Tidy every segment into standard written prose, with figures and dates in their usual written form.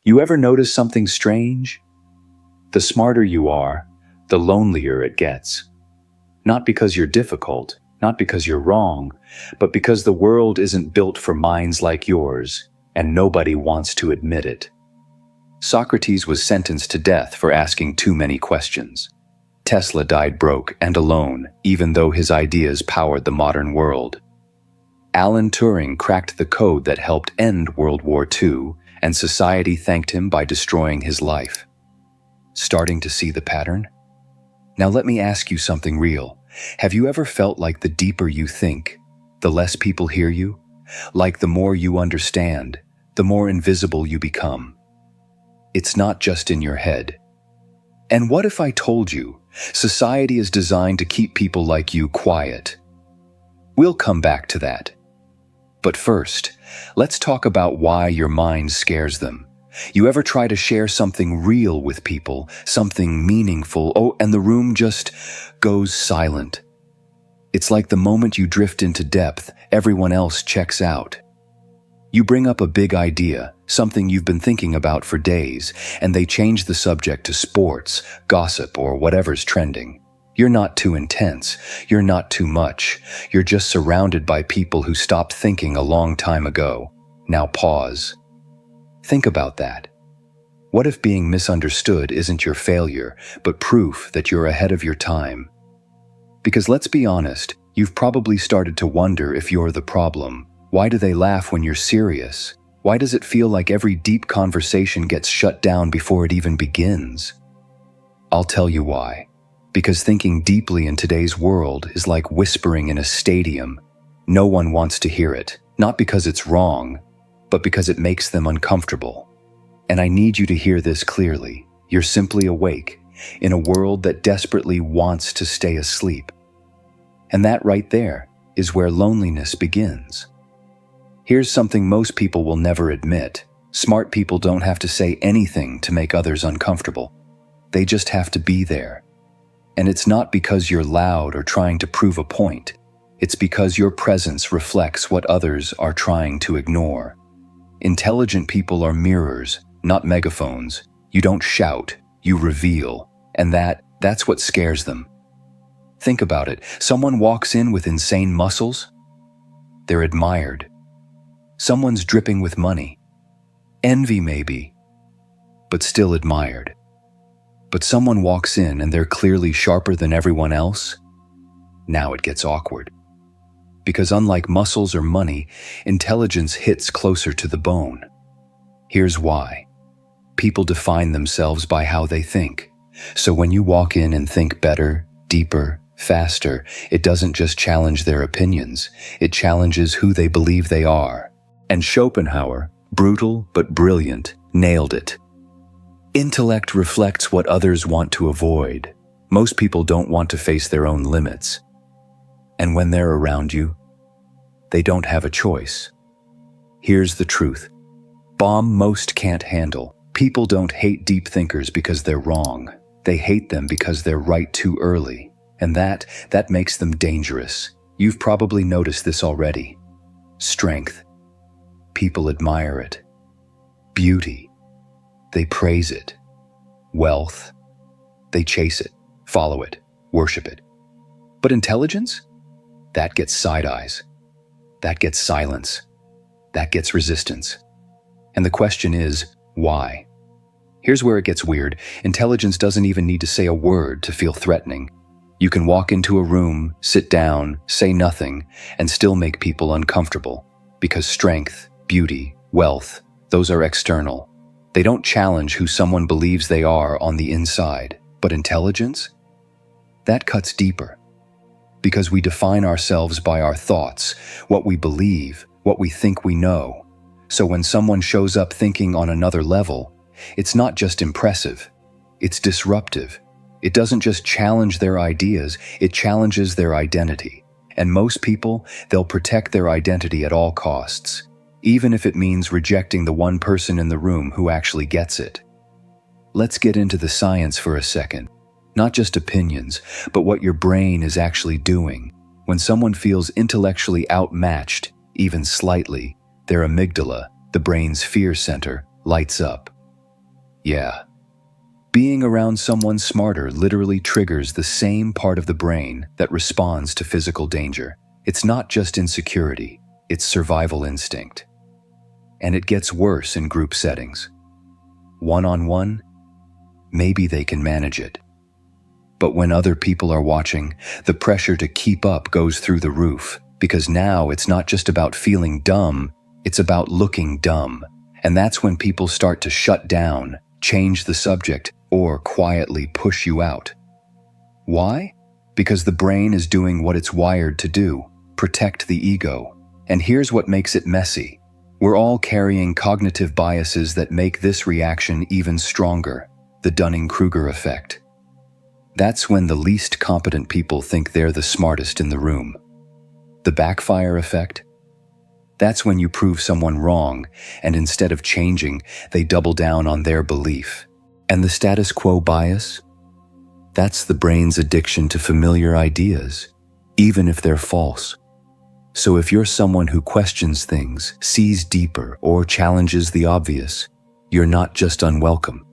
You ever notice something strange? The smarter you are, the lonelier it gets. Not because you're difficult, not because you're wrong, but because the world isn't built for minds like yours, and nobody wants to admit it. Socrates was sentenced to death for asking too many questions. Tesla died broke and alone, even though his ideas powered the modern world. Alan Turing cracked the code that helped end World War II, and society thanked him by destroying his life. Starting to see the pattern? Now let me ask you something real. Have you ever felt like the deeper you think, the less people hear you? Like the more you understand, the more invisible you become? It's not just in your head. And what if I told you society is designed to keep people like you quiet? We'll come back to that. But first, let's talk about why your mind scares them. You ever try to share something real with people, something meaningful, and the room just goes silent? It's like the moment you drift into depth, everyone else checks out. You bring up a big idea, something you've been thinking about for days, and they change the subject to sports, gossip, or whatever's trending. You're not too intense. You're not too much. You're just surrounded by people who stopped thinking a long time ago. Now pause. Think about that. What if being misunderstood isn't your failure, but proof that you're ahead of your time? Because let's be honest, you've probably started to wonder if you're the problem. Why do they laugh when you're serious? Why does it feel like every deep conversation gets shut down before it even begins? I'll tell you why. Because thinking deeply in today's world is like whispering in a stadium. No one wants to hear it, not because it's wrong, but because it makes them uncomfortable. And I need you to hear this clearly. You're simply awake in a world that desperately wants to stay asleep. And that right there is where loneliness begins. Here's something most people will never admit. Smart people don't have to say anything to make others uncomfortable. They just have to be there. And it's not because you're loud or trying to prove a point. It's because your presence reflects what others are trying to ignore. Intelligent people are mirrors, not megaphones. You don't shout, you reveal. And that's what scares them. Think about it. Someone walks in with insane muscles. They're admired. Someone's dripping with money. Envy maybe, but still admired. But someone walks in and they're clearly sharper than everyone else. Now it gets awkward. Because unlike muscles or money, intelligence hits closer to the bone. Here's why. People define themselves by how they think. So when you walk in and think better, deeper, faster, it doesn't just challenge their opinions, it challenges who they believe they are. And Schopenhauer, brutal but brilliant, nailed it. Intellect reflects what others want to avoid. Most people don't want to face their own limits. And when they're around you, they don't have a choice. Here's the truth. Bomb most can't handle. People don't hate deep thinkers because they're wrong. They hate them because they're right too early. And that makes them dangerous. You've probably noticed this already. Strength. People admire it. Beauty. They praise it. Wealth. They chase it, follow it, worship it. But intelligence? That gets side eyes. That gets silence. That gets resistance. And the question is, why? Here's where it gets weird. Intelligence doesn't even need to say a word to feel threatening. You can walk into a room, sit down, say nothing, and still make people uncomfortable. Because strength, beauty, wealth, those are external. They don't challenge who someone believes they are on the inside. But intelligence? That cuts deeper. Because we define ourselves by our thoughts, what we believe, what we think we know. So when someone shows up thinking on another level, it's not just impressive, it's disruptive. It doesn't just challenge their ideas, it challenges their identity. And most people, they'll protect their identity at all costs, even if it means rejecting the one person in the room who actually gets it. Let's get into the science for a second. Not just opinions, but what your brain is actually doing. When someone feels intellectually outmatched, even slightly, their amygdala, the brain's fear center, lights up. Yeah. Being around someone smarter literally triggers the same part of the brain that responds to physical danger. It's not just insecurity, it's survival instinct. And it gets worse in group settings. One-on-one, maybe they can manage it. But when other people are watching, the pressure to keep up goes through the roof, because now it's not just about feeling dumb, it's about looking dumb. And that's when people start to shut down, change the subject, or quietly push you out. Why? Because the brain is doing what it's wired to do, protect the ego. And here's what makes it messy. We're all carrying cognitive biases that make this reaction even stronger, the Dunning-Kruger effect. That's when the least competent people think they're the smartest in the room. The backfire effect? That's when you prove someone wrong, and instead of changing, they double down on their belief. And the status quo bias? That's the brain's addiction to familiar ideas, even if they're false. So if you're someone who questions things, sees deeper, or challenges the obvious, you're not just unwelcome.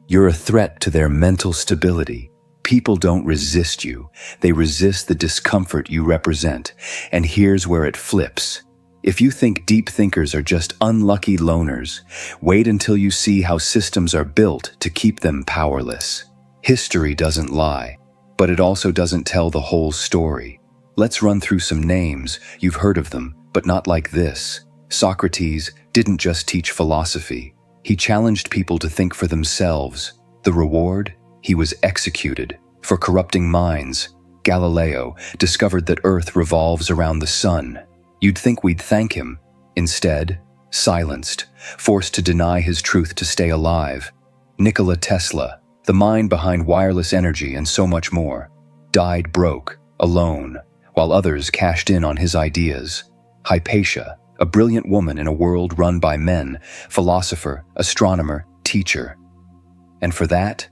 You're a threat to their mental stability. People don't resist you, they resist the discomfort you represent. And here's where it flips. If you think deep thinkers are just unlucky loners, wait until you see how systems are built to keep them powerless. History doesn't lie, but it also doesn't tell the whole story. Let's run through some names. You've heard of them, but not like this. Socrates didn't just teach philosophy. He challenged people to think for themselves. The reward? He was executed for corrupting minds. Galileo discovered that Earth revolves around the sun. You'd think we'd thank him. Instead, silenced, forced to deny his truth to stay alive. Nikola Tesla, the mind behind wireless energy and so much more, died broke, alone, while others cashed in on his ideas. Hypatia, a brilliant woman in a world run by men, philosopher, astronomer, teacher. And for that,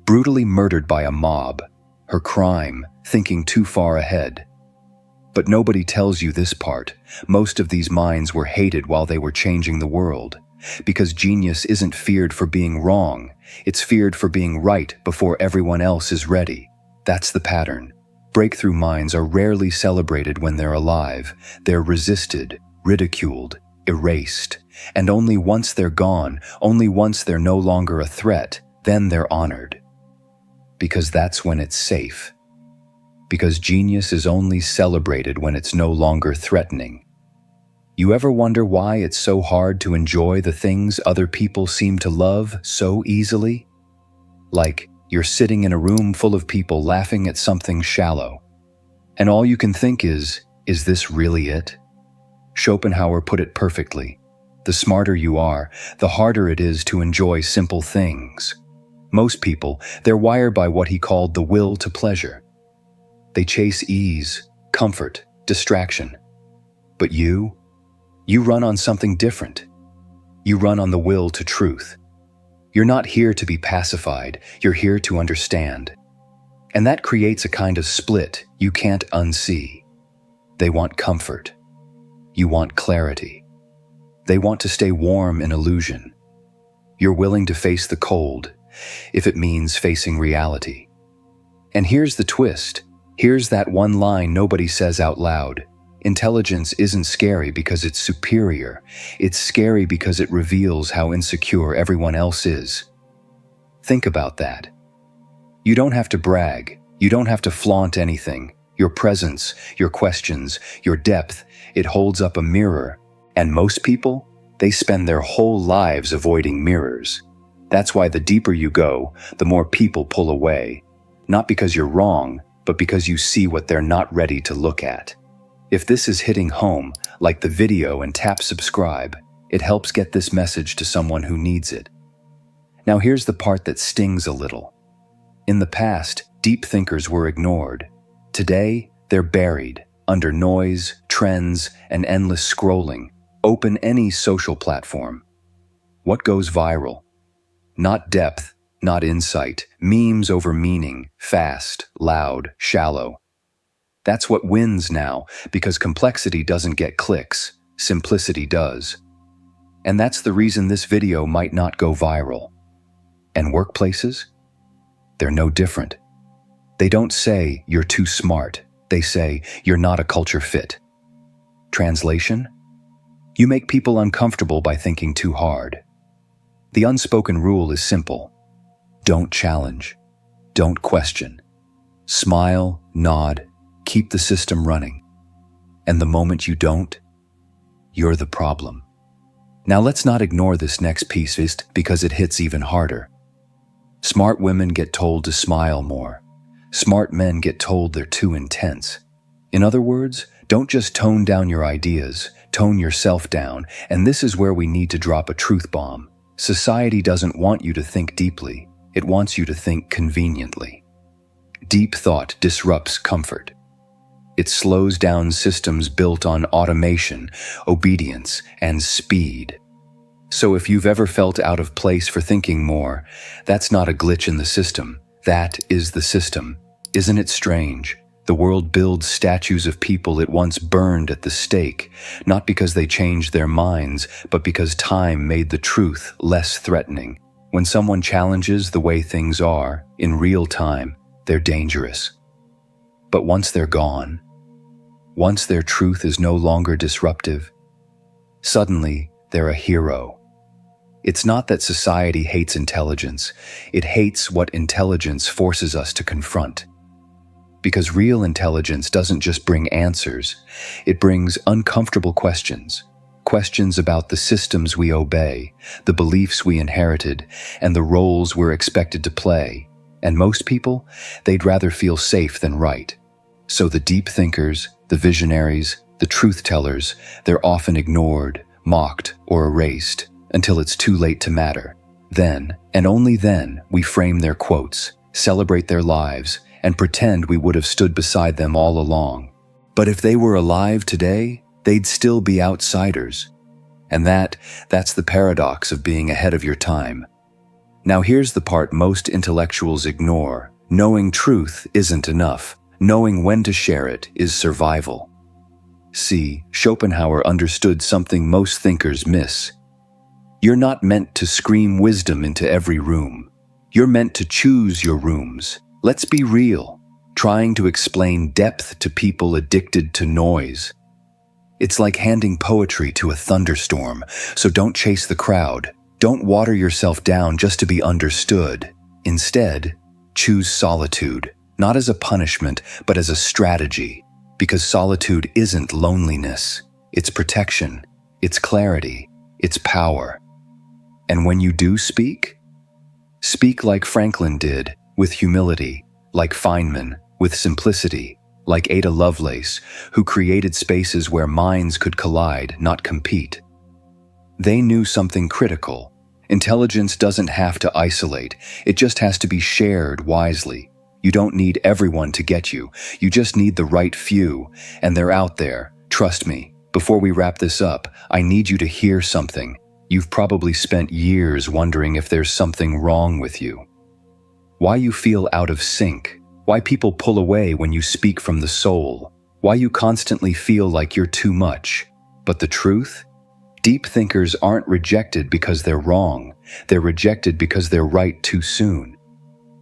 brutally murdered by a mob. Her crime, thinking too far ahead. But nobody tells you this part. Most of these minds were hated while they were changing the world. Because genius isn't feared for being wrong, it's feared for being right before everyone else is ready. That's the pattern. Breakthrough minds are rarely celebrated when they're alive. They're resisted, ridiculed, erased. And only once they're gone, only once they're no longer a threat, then they're honored. Because that's when it's safe. Because genius is only celebrated when it's no longer threatening. You ever wonder why it's so hard to enjoy the things other people seem to love so easily? Like, you're sitting in a room full of people laughing at something shallow. And all you can think is this really it? Schopenhauer put it perfectly. The smarter you are, the harder it is to enjoy simple things. Most people, they're wired by what he called the will to pleasure. They chase ease, comfort, distraction. But you run on something different. You run on the will to truth. You're not here to be pacified, you're here to understand. And that creates a kind of split you can't unsee. They want comfort. You want clarity. They want to stay warm in illusion. You're willing to face the cold, if it means facing reality. And here's the twist. Here's that one line nobody says out loud. Intelligence isn't scary because it's superior. It's scary because it reveals how insecure everyone else is. Think about that. You don't have to brag. You don't have to flaunt anything. Your presence, your questions, your depth, it holds up a mirror. And most people, they spend their whole lives avoiding mirrors. That's why the deeper you go, the more people pull away. Not because you're wrong, but because you see what they're not ready to look at. If this is hitting home, like the video and tap subscribe, it helps get this message to someone who needs it. Now here's the part that stings a little. In the past, deep thinkers were ignored. Today, they're buried under noise, trends, and endless scrolling. Open any social platform. What goes viral? Not depth, not insight, memes over meaning, fast, loud, shallow. That's what wins now, because complexity doesn't get clicks, simplicity does. And that's the reason this video might not go viral. And workplaces? They're no different. They don't say, "You're too smart." They say, "You're not a culture fit." Translation? You make people uncomfortable by thinking too hard. The unspoken rule is simple. Don't challenge. Don't question. Smile, nod, keep the system running. And the moment you don't, you're the problem. Now let's not ignore this next piece because it hits even harder. Smart women get told to smile more. Smart men get told they're too intense. In other words, don't just tone down your ideas, tone yourself down, and this is where we need to drop a truth bomb. Society doesn't want you to think deeply, it wants you to think conveniently. Deep thought disrupts comfort. It slows down systems built on automation, obedience, and speed. So if you've ever felt out of place for thinking more, that's not a glitch in the system. That is the system. Isn't it strange? The world builds statues of people it once burned at the stake, not because they changed their minds, but because time made the truth less threatening. When someone challenges the way things are, in real time, they're dangerous. But once they're gone, once their truth is no longer disruptive, suddenly they're a hero. It's not that society hates intelligence, it hates what intelligence forces us to confront. Because real intelligence doesn't just bring answers, it brings uncomfortable questions. Questions about the systems we obey, the beliefs we inherited, and the roles we're expected to play. And most people, they'd rather feel safe than right. So the deep thinkers, the visionaries, the truth tellers, they're often ignored, mocked, or erased until it's too late to matter. Then, and only then, we frame their quotes, celebrate their lives, and pretend we would have stood beside them all along. But if they were alive today, they'd still be outsiders. And that's the paradox of being ahead of your time. Now here's the part most intellectuals ignore. Knowing truth isn't enough. Knowing when to share it is survival. See, Schopenhauer understood something most thinkers miss. You're not meant to scream wisdom into every room. You're meant to choose your rooms. Let's be real, trying to explain depth to people addicted to noise. It's like handing poetry to a thunderstorm, so don't chase the crowd. Don't water yourself down just to be understood. Instead, choose solitude, not as a punishment, but as a strategy. Because solitude isn't loneliness. It's protection, it's clarity, it's power. And when you do speak like Franklin did, with humility, like Feynman, with simplicity, like Ada Lovelace, who created spaces where minds could collide, not compete. They knew something critical. Intelligence doesn't have to isolate, it just has to be shared wisely. You don't need everyone to get you, you just need the right few, and they're out there, trust me. Before we wrap this up, I need you to hear something. You've probably spent years wondering if there's something wrong with you. Why you feel out of sync, why people pull away when you speak from the soul, why you constantly feel like you're too much. But the truth? Deep thinkers aren't rejected because they're wrong, they're rejected because they're right too soon.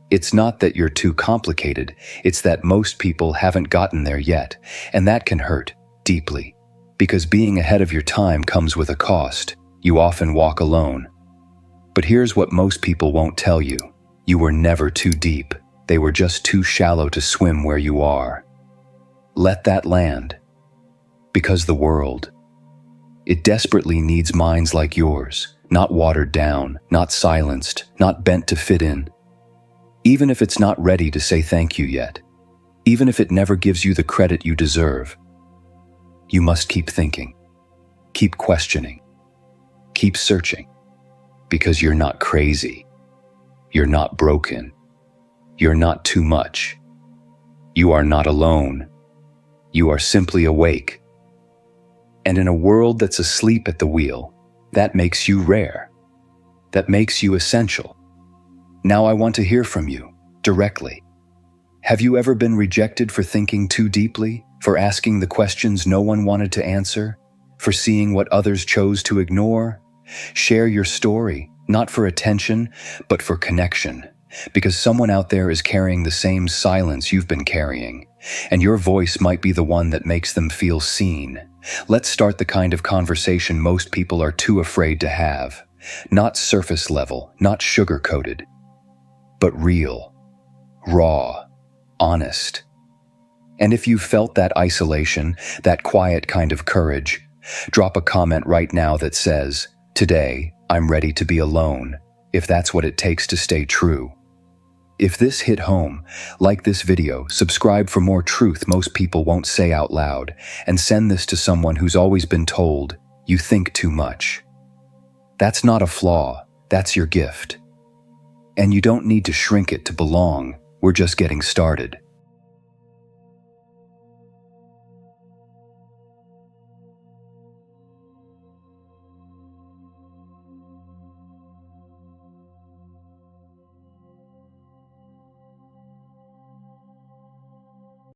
It's not that you're too complicated, it's that most people haven't gotten there yet, and that can hurt deeply. Because being ahead of your time comes with a cost. You often walk alone. But here's what most people won't tell you. You were never too deep. They were just too shallow to swim where you are. Let that land. Because the world, it desperately needs minds like yours, not watered down, not silenced, not bent to fit in. Even if it's not ready to say thank you yet, even if it never gives you the credit you deserve, you must keep thinking, keep questioning, keep searching, because you're not crazy. You're not broken. You're not too much. You are not alone. You are simply awake. And in a world that's asleep at the wheel, that makes you rare. That makes you essential. Now I want to hear from you, directly. Have you ever been rejected for thinking too deeply, for asking the questions no one wanted to answer, for seeing what others chose to ignore? Share your story. Not for attention, but for connection. Because someone out there is carrying the same silence you've been carrying, and your voice might be the one that makes them feel seen. Let's start the kind of conversation most people are too afraid to have. Not surface level, not sugar-coated, but real, raw, honest. And if you've felt that isolation, that quiet kind of courage, drop a comment right now that says, "Today, I'm ready to be alone," if that's what it takes to stay true. If this hit home, like this video, subscribe for more truth most people won't say out loud, and send this to someone who's always been told, "You think too much." That's not a flaw, that's your gift. And you don't need to shrink it to belong, we're just getting started.